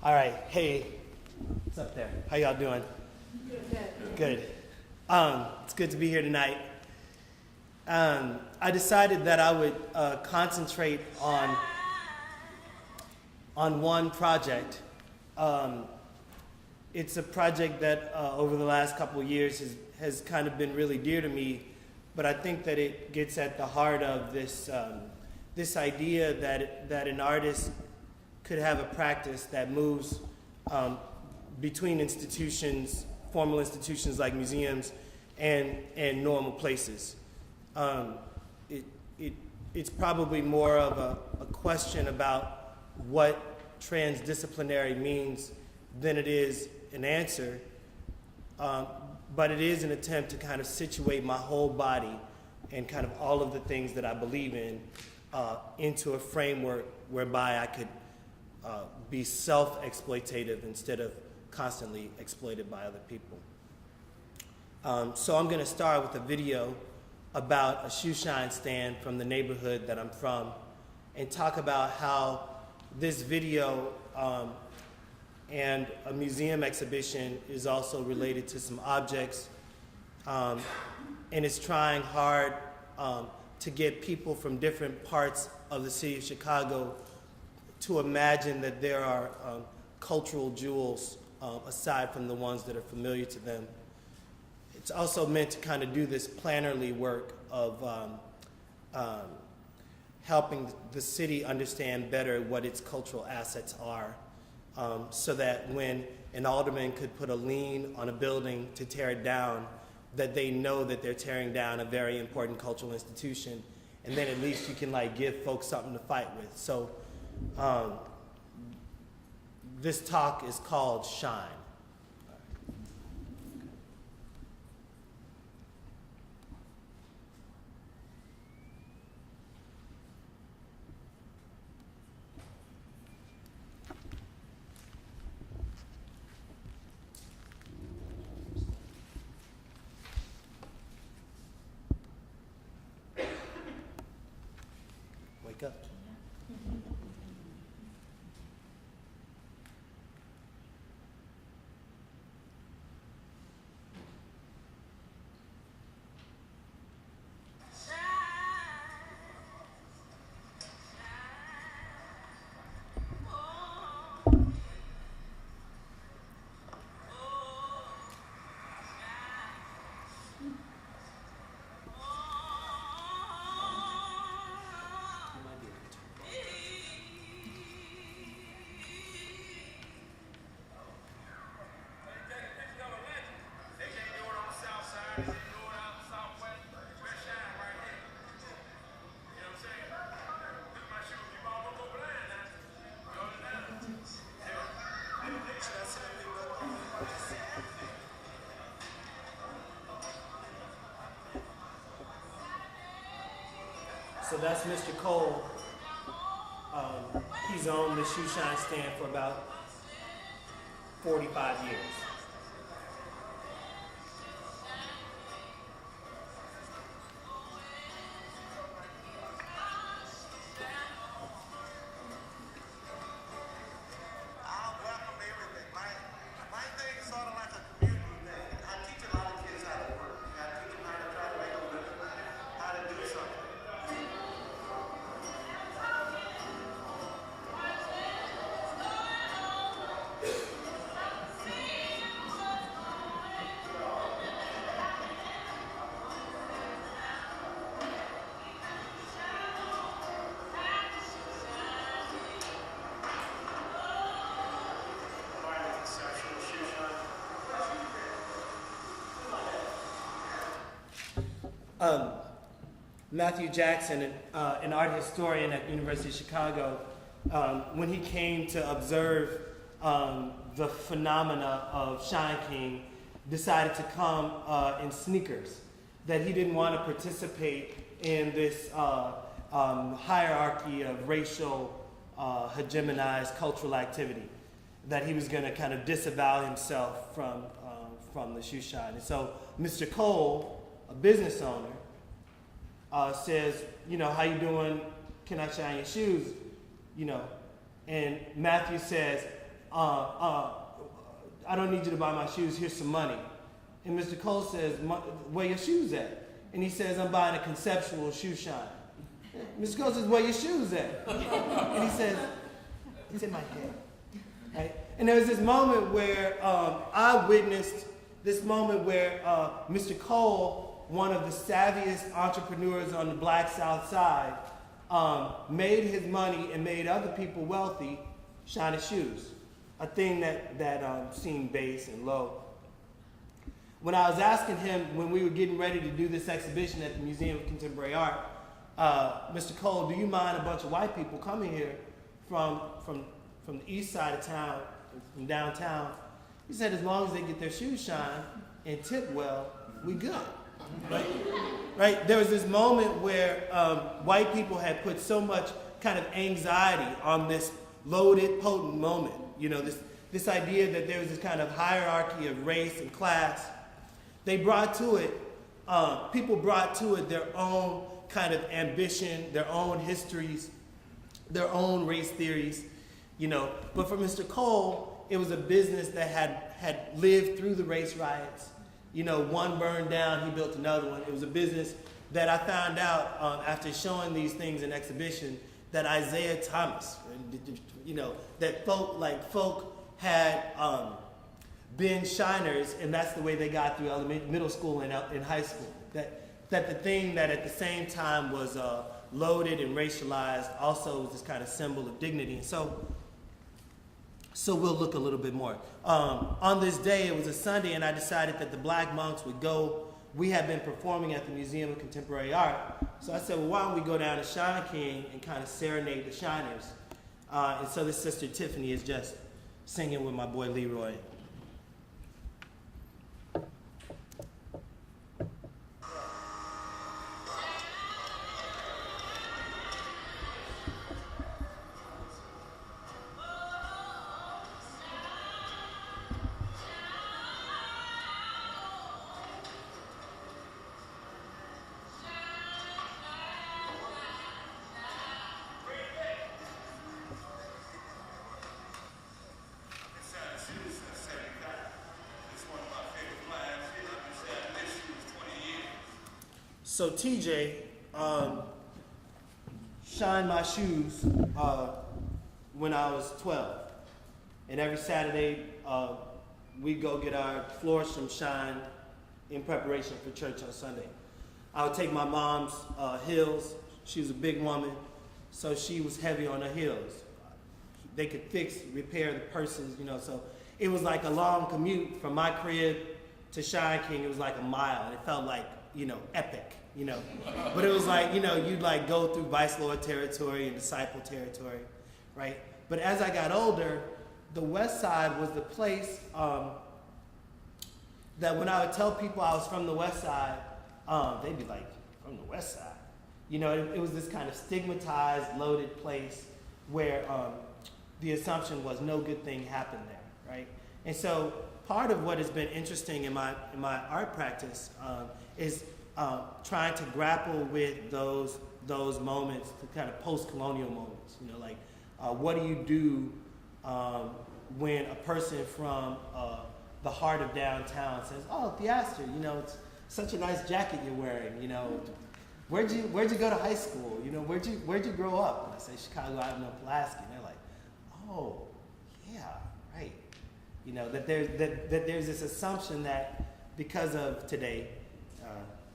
All right, hey, what's up there? How y'all doing? Good. It's good to be here tonight. I decided that I would concentrate on one project. It's a project that over the last couple of years has kind of been really dear to me, but I think that it gets at the heart of this idea that an artist could have a practice that moves between institutions, formal institutions like museums, and normal places. It's probably more of a question about what transdisciplinary means than it is an answer, but it is an attempt to kind of situate my whole body and kind of all of the things that I believe in into a framework whereby I could be self-exploitative instead of constantly exploited by other people. So I'm going to start with a video about a shoe shine stand from the neighborhood that I'm from and talk about how this video and a museum exhibition is also related to some objects, and it's trying hard to get people from different parts of the city of Chicago to imagine that there are cultural jewels aside from the ones that are familiar to them. It's also meant to kind of do this plannerly work of helping the city understand better what its cultural assets are, so that when an alderman could put a lien on a building to tear it down, that they know that they're tearing down a very important cultural institution, and then at least you can like give folks something to fight with. So this talk is called Shine. Wake up. So that's Mr. Cole. He's owned the shoe shine stand for about 45 years. Matthew Jackson, an art historian at the University of Chicago, when he came to observe the phenomena of Shine King, decided to come in sneakers, that he didn't want to participate in this hierarchy of racial hegemonized cultural activity, that he was going to kind of disavow himself from the shoe shine. And so Mr. Cole, a business owner, says, how you doing? Can I shine your shoes? And Matthew says, I don't need you to buy my shoes, here's some money. And Mr. Cole says, where your shoes at? And he says, I'm buying a conceptual shoe shine. Mr. Cole says, where your shoes at? And he says, it's in my head. Right? And there was this moment where I witnessed this moment where Mr. Cole, one of the savviest entrepreneurs on the Black South Side, made his money and made other people wealthy shining shoes, a thing that seemed base and low. When I was asking him, when we were getting ready to do this exhibition at the Museum of Contemporary Art, Mr. Cole, do you mind a bunch of white people coming here from the east side of town, from downtown? He said, as long as they get their shoes shined and tip well, we good. Right? There was this moment where white people had put so much kind of anxiety on this loaded, potent moment. You know, this idea that there was this kind of hierarchy of race and class. They brought to it, people brought to it their own kind of ambition, their own histories, their own race theories, you know. But for Mr. Cole, it was a business that had lived through the race riots. You know, one burned down, he built another one. It was a business that I found out after showing these things in exhibition that Isaiah Thomas, you know, that folk had been shiners, and that's the way they got through middle school and high school. That the thing that at the same time was loaded and racialized also was this kind of symbol of dignity. And so we'll look a little bit more. On this day, it was a Sunday, and I decided that the Black monks would go. We had been performing at the Museum of Contemporary Art, so I said, well, why don't we go down to Shine King and kind of serenade the shiners? And so this sister Tiffany is just singing with my boy Leroy. So TJ shined my shoes when I was 12. And every Saturday, we'd go get our floors from Shine in preparation for church on Sunday. I would take my mom's heels. She was a big woman, so she was heavy on her heels. They could repair the purses, you know, so it was like a long commute from my crib to Shine King. It was like a mile, and it felt like, you know, epic. You know, but it was like, you know, you'd like go through Vice Lord territory and disciple territory, right? But as I got older, the West Side was the place that when I would tell people I was from the West Side, they'd be like, from the West Side? You know, it was this kind of stigmatized, loaded place where the assumption was no good thing happened there, right? And so part of what has been interesting in my art practice is trying to grapple with those moments, the kind of post-colonial moments. You know, like what do you do when a person from the heart of downtown says, "Oh, Theaster, you know, it's such a nice jacket you're wearing. You know, where'd you go to high school? You know, where'd you grow up?" And I say, "Chicago, Avenue, Pulaski." And they're like, "Oh, yeah, right." You know, that there's this assumption that because of today.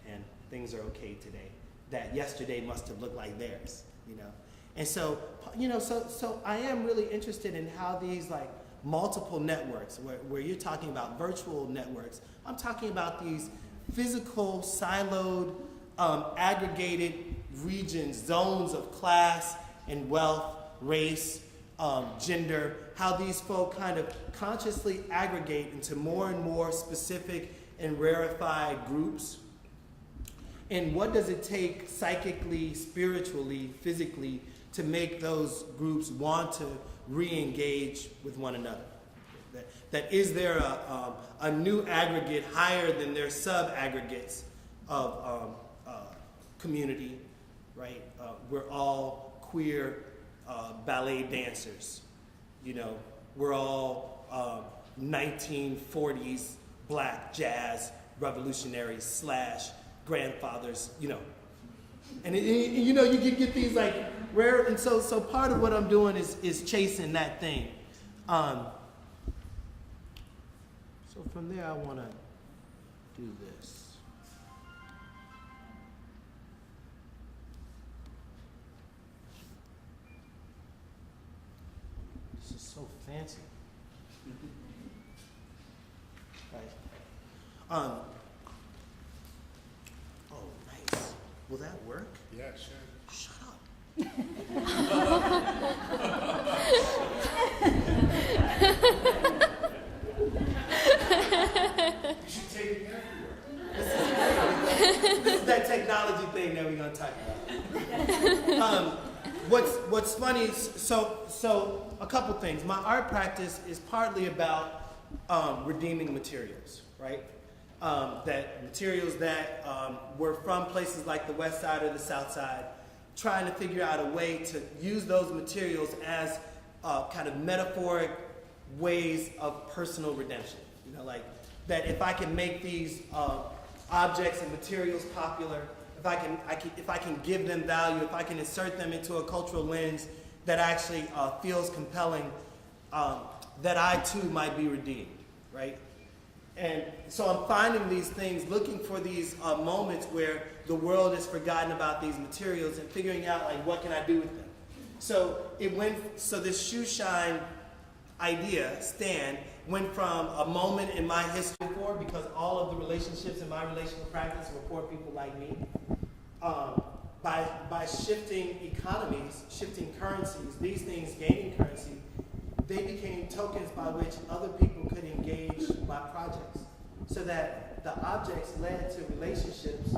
And things are okay today, that yesterday must have looked like theirs, you know. And so, you know, so I am really interested in how these like multiple networks, where you're talking about virtual networks, I'm talking about these physical, siloed, aggregated regions, zones of class and wealth, race, gender, how these folk kind of consciously aggregate into more and more specific and rarefied groups. And what does it take psychically, spiritually, physically to make those groups want to re-engage with one another? That is there a new aggregate higher than their sub-aggregates of community, right? We're all queer ballet dancers, you know, we're all 1940s black jazz revolutionaries slash grandfathers, you know. And you know, you get these like rare, and so part of what I'm doing is chasing that thing. So from there, I want to do this. This is so fancy. Right. Oh, nice. Will that work? Yeah, sure. Shut up. You should take it everywhere. This is that technology thing that we're gonna talk about. What's funny is, so a couple things. My art practice is partly about redeeming materials, right? That materials that were from places like the West Side or the South Side, trying to figure out a way to use those materials as kind of metaphoric ways of personal redemption. You know, like that if I can make these objects and materials popular, if I can give them value, if I can insert them into a cultural lens that actually feels compelling, that I too might be redeemed, right? And so I'm finding these things, looking for these moments where the world has forgotten about these materials and figuring out like what can I do with them. So this shoe shine idea, stand, went from a moment in my history before, because all of the relationships in my relational practice were poor people like me. By shifting economies, shifting currencies, these things gaining currency, they became tokens by which other people could engage my projects. So that the objects led to relationships,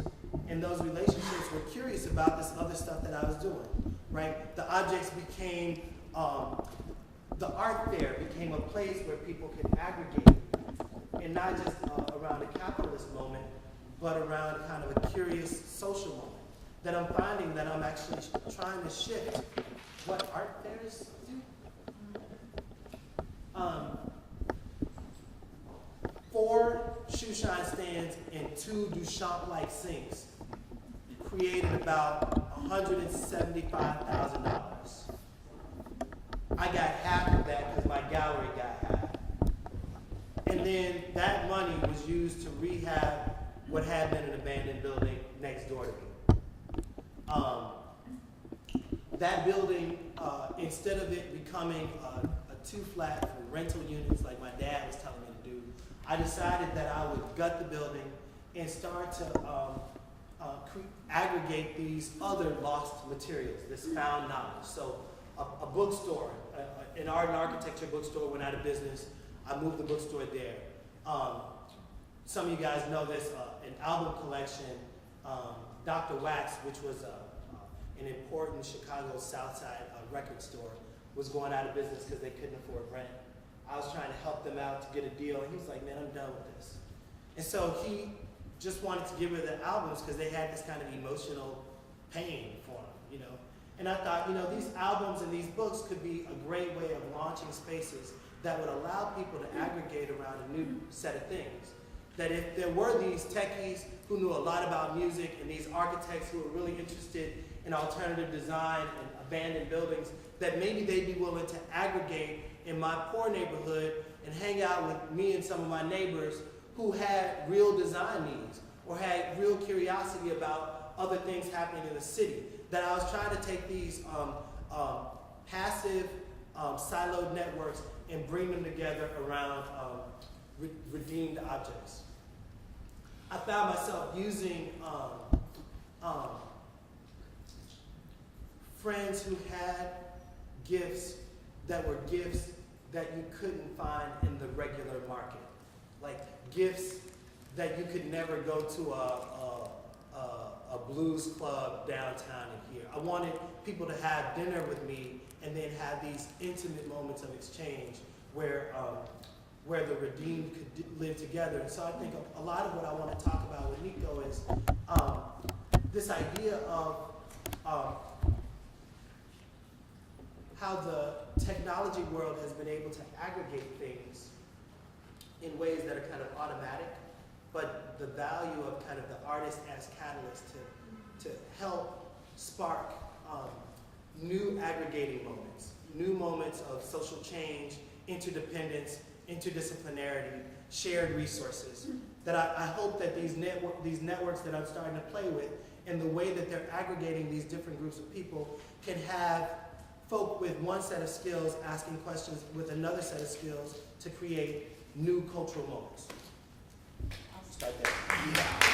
and those relationships were curious about this other stuff that I was doing, right? The objects became, the art fair became a place where people could aggregate, and not just around a capitalist moment, but around kind of a curious social moment. That I'm finding that I'm actually trying to shift what art fairs do. 4 shoe shine stands and 2 Duchamp-like sinks created about $175,000. I got half of that because my gallery got half. And then that money was used to rehab what had been an abandoned building next door to me. That building, instead of it becoming a 2-flat for rental units like my dad was telling me to do, I decided that I would gut the building and start to aggregate these other lost materials, this found knowledge. So a bookstore, an art and architecture bookstore went out of business. I moved the bookstore there. Some of you guys know this, an album collection, Dr. Wax, which was an important Chicago South Side record store, was going out of business because they couldn't afford rent. I was trying to help them out to get a deal, and he was like, man, I'm done with this. And so he just wanted to give her the albums because they had this kind of emotional pain for him, you know. And I thought, you know, these albums and these books could be a great way of launching spaces that would allow people to aggregate around a new set of things. That if there were these techies who knew a lot about music and these architects who were really interested in alternative design and abandoned buildings, that maybe they'd be willing to aggregate in my poor neighborhood and hang out with me and some of my neighbors who had real design needs or had real curiosity about other things happening in the city. That I was trying to take these passive, siloed networks and bring them together around redeemed objects. I found myself using friends who had gifts that were gifts that you couldn't find in the regular market. Like gifts that you could never go to a blues club downtown and hear. I wanted people to have dinner with me and then have these intimate moments of exchange where the redeemed could live together. And so I think a lot of what I want to talk about with Nico is this idea of how the technology world has been able to aggregate things in ways that are kind of automatic, but the value of kind of the artist as catalyst to help spark new aggregating moments, new moments of social change, interdependence, interdisciplinarity, shared resources. That I hope that these networks that I'm starting to play with, and the way that they're aggregating these different groups of people, can have folk with one set of skills asking questions with another set of skills to create new cultural moments. Start there. Yeah.